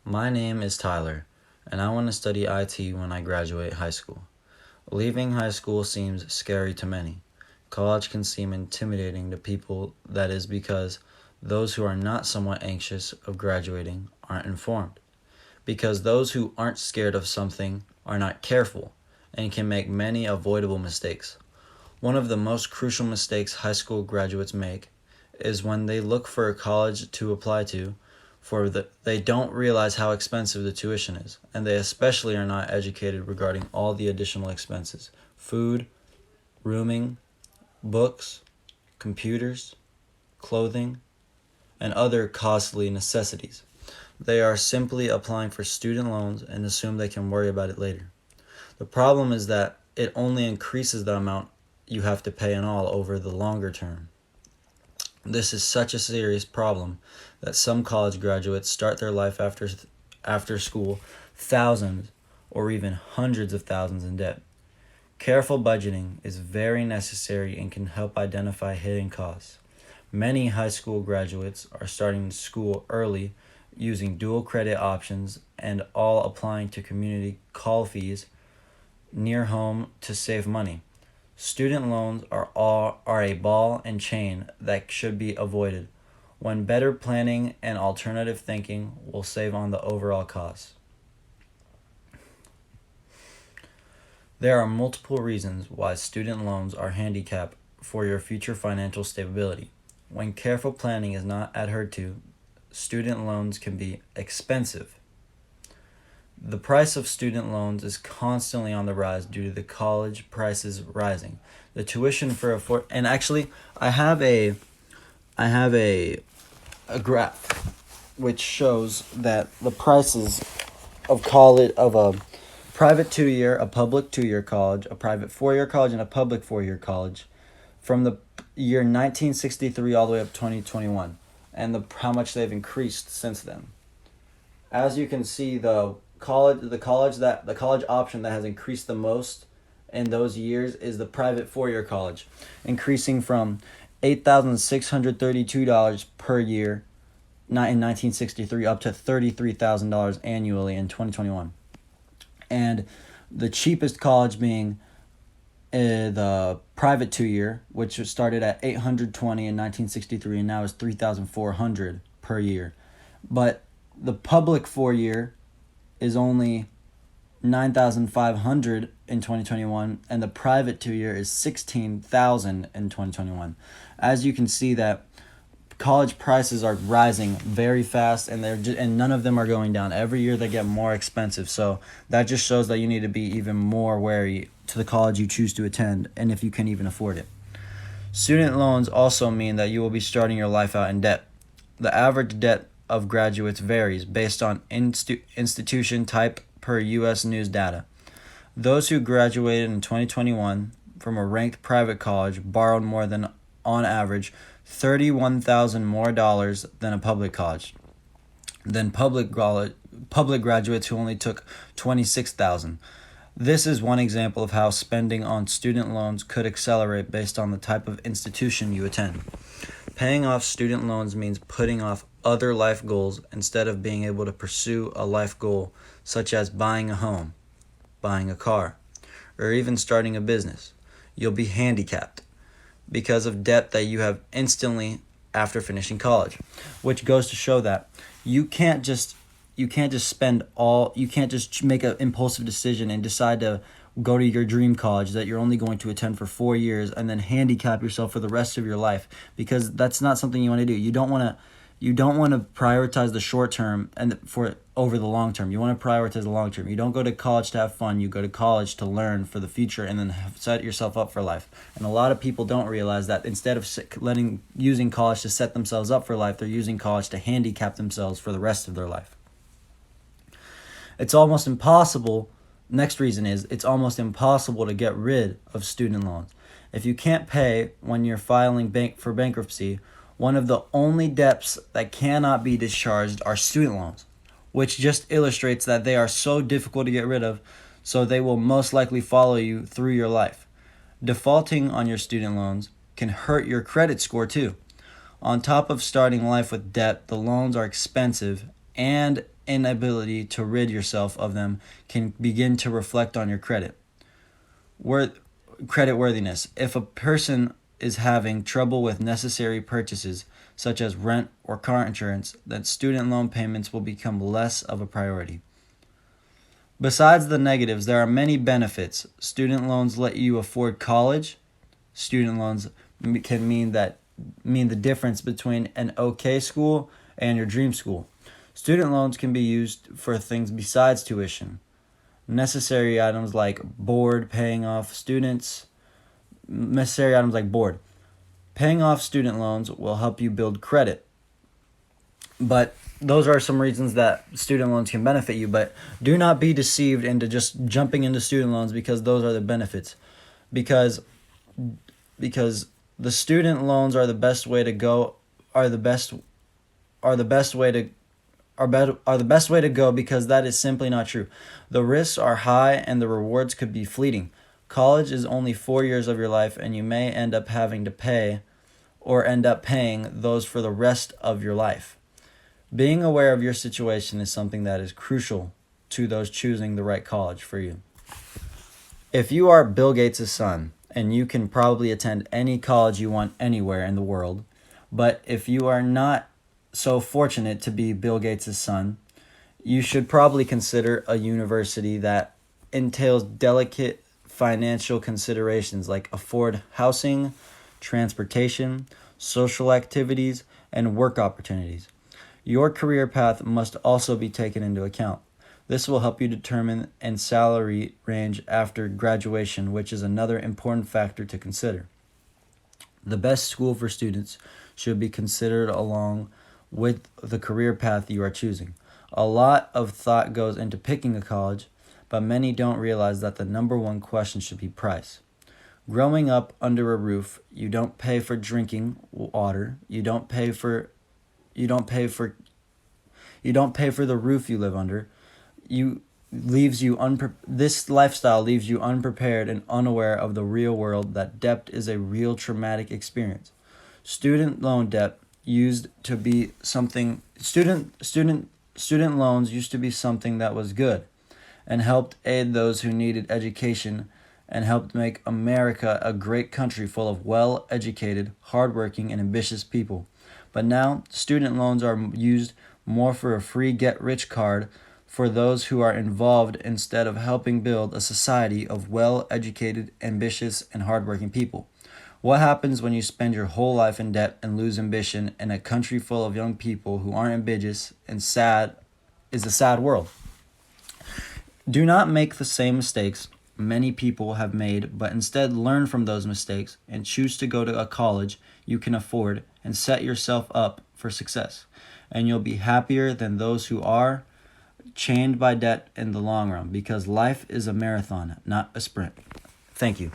My name is Tyler, and I want to study IT when I graduate high school. Leaving high school seems scary to many. College can seem intimidating to people. That is because those who are not somewhat anxious of graduating aren't informed. Because those who aren't scared of something are not careful and can make many avoidable mistakes. One of the most crucial mistakes high school graduates make is when they look for a college to apply to they don't realize how expensive the tuition is, and they especially are not educated regarding all the additional expenses: food, rooming, books, computers, clothing, and other costly necessities. They are simply applying for student loans and assume they can worry about it later. The problem is that it only increases the amount you have to pay in all over the longer term. This is such a serious problem that some college graduates start their life after school thousands or even hundreds of thousands in debt. Careful budgeting is very necessary and can help identify hidden costs. Many high school graduates are starting school early using dual credit options and all applying to community college fees near home to save money. Student loans are a ball and chain that should be avoided, when better planning and alternative thinking will save on the overall cost. There are multiple reasons why student loans are a handicap for your future financial stability. When careful planning is not adhered to, student loans can be expensive. The price of student loans is constantly on the rise due to the college prices rising. The tuition for and actually I have a graph which shows that the prices of college of a private 2-year, a public 2-year college, a private 4-year college, and a public 4-year college from the year 1963 all the way up to 2021, and how much they've increased since then. As you can see, the college option that has increased the most in those years is the private 4-year college, increasing from $8,632 per year in 1963 up to $33,000 annually in 2021. And the cheapest college being the private 2-year, which started at $820 in 1963 and now is $3,400 per year. But the public 4-year is only $9,500 in 2021, and the private 2-year is $16,000 in 2021. As you can see, that college prices are rising very fast, and and none of them are going down. Every year they get more expensive. So that just shows that you need to be even more wary to the college you choose to attend, and if you can even afford it. Student loans also mean that you will be starting your life out in debt. The average debt of graduates varies based on institution type per U.S. News data. Those who graduated in 2021 from a ranked private college borrowed more than, on average, $31,000 more dollars than a public college. Than public graduates who only took $26,000. This is one example of how spending on student loans could accelerate based on the type of institution you attend. Paying off student loans means putting off other life goals instead of being able to pursue a life goal such as buying a home, buying a car, or even starting a business. You'll be handicapped because of debt that you have instantly after finishing college, which goes to show that you can't just make an impulsive decision and decide to go to your dream college that you're only going to attend for 4 years and then handicap yourself for the rest of your life, because that's not something you want to do. You don't want to prioritize the short term and for over the long term. You want to prioritize the long term. You don't go to college to have fun. You go to college to learn for the future and then set yourself up for life. And a lot of people don't realize that instead of using college to set themselves up for life, they're using college to handicap themselves for the rest of their life. It's almost impossible. Next reason is it's almost impossible to get rid of student loans. If you can't pay when you're filing for bankruptcy, one of the only debts that cannot be discharged are student loans, which just illustrates that they are so difficult to get rid of, so they will most likely follow you through your life. Defaulting on your student loans can hurt your credit score too. On top of starting life with debt, the loans are expensive and inability to rid yourself of them can begin to reflect on your credit worthiness. If a person is having trouble with necessary purchases such as rent or car insurance, then student loan payments will become less of a priority. Besides the negatives, there are many benefits. Student loans let you afford college. Student loans can mean the difference between an okay school and your dream school. Student loans can be used for things besides tuition. Necessary items like board, paying off students. Necessary items like board. Paying off student loans will help you build credit. But those are some reasons that student loans can benefit you, but do not be deceived into just jumping into student loans because those are the benefits. Because the student loans are the best way to go are the best way to go because that is simply not true. The risks are high and the rewards could be fleeting. College is only 4 years of your life and you may end up having to pay or end up paying those for the rest of your life. Being aware of your situation is something that is crucial to those choosing the right college for you. If you are Bill Gates' son, and you can probably attend any college you want anywhere in the world, but if you are not so fortunate to be Bill Gates' son, you should probably consider a university that entails delicate financial considerations like afford housing, transportation, social activities, and work opportunities. Your career path must also be taken into account. This will help you determine and salary range after graduation, which is another important factor to consider. The best school for students should be considered along with the career path you are choosing. A lot of thought goes into picking a college, but many don't realize that the number one question should be price. Growing up under a roof, you don't pay for drinking water, you don't pay for the roof you live under. This lifestyle leaves you unprepared and unaware of the real world that debt is a real traumatic experience. Student loan debt used to be something student loans used to be something that was good and helped aid those who needed education and helped make America a great country full of well-educated, hardworking, and ambitious people. But now, student loans are used more for a free get-rich card for those who are involved instead of helping build a society of well-educated, ambitious, and hardworking people. What happens when you spend your whole life in debt and lose ambition in a country full of young people who aren't ambitious and sad is a sad world. Do not make the same mistakes many people have made, but instead learn from those mistakes and choose to go to a college you can afford and set yourself up for success. And you'll be happier than those who are chained by debt in the long run, because life is a marathon, not a sprint. Thank you.